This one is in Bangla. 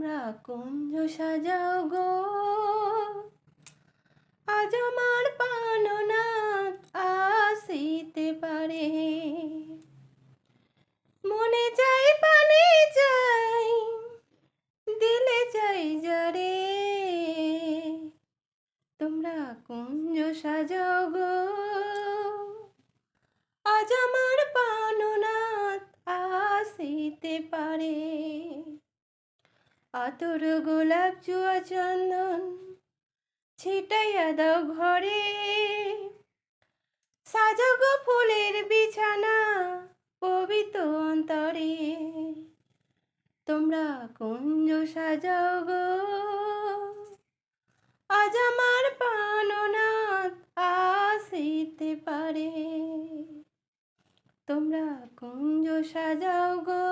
তোমরা কুঞ্জ সাজাও গো, আজ আমার প্রাণনাথ আসিতে পারে। মনে চাই পানে চাই, দিলে চাই যারে। তোমরা কুঞ্জ সাজাও গো, আজ আমার প্রাণনাথ আসিতে পারে। আতর গোলাপ জুয়া চন্দন ছিটাইয়া দাও ঘরে, সাজাগো ফুলের বিছানা পবিত্র অন্তরে। তোমরা কুঞ্জ সাজাও গো, আজ আমার প্রাণনাথ আসিতে পারে। তোমরা কুঞ্জ সাজাও গো।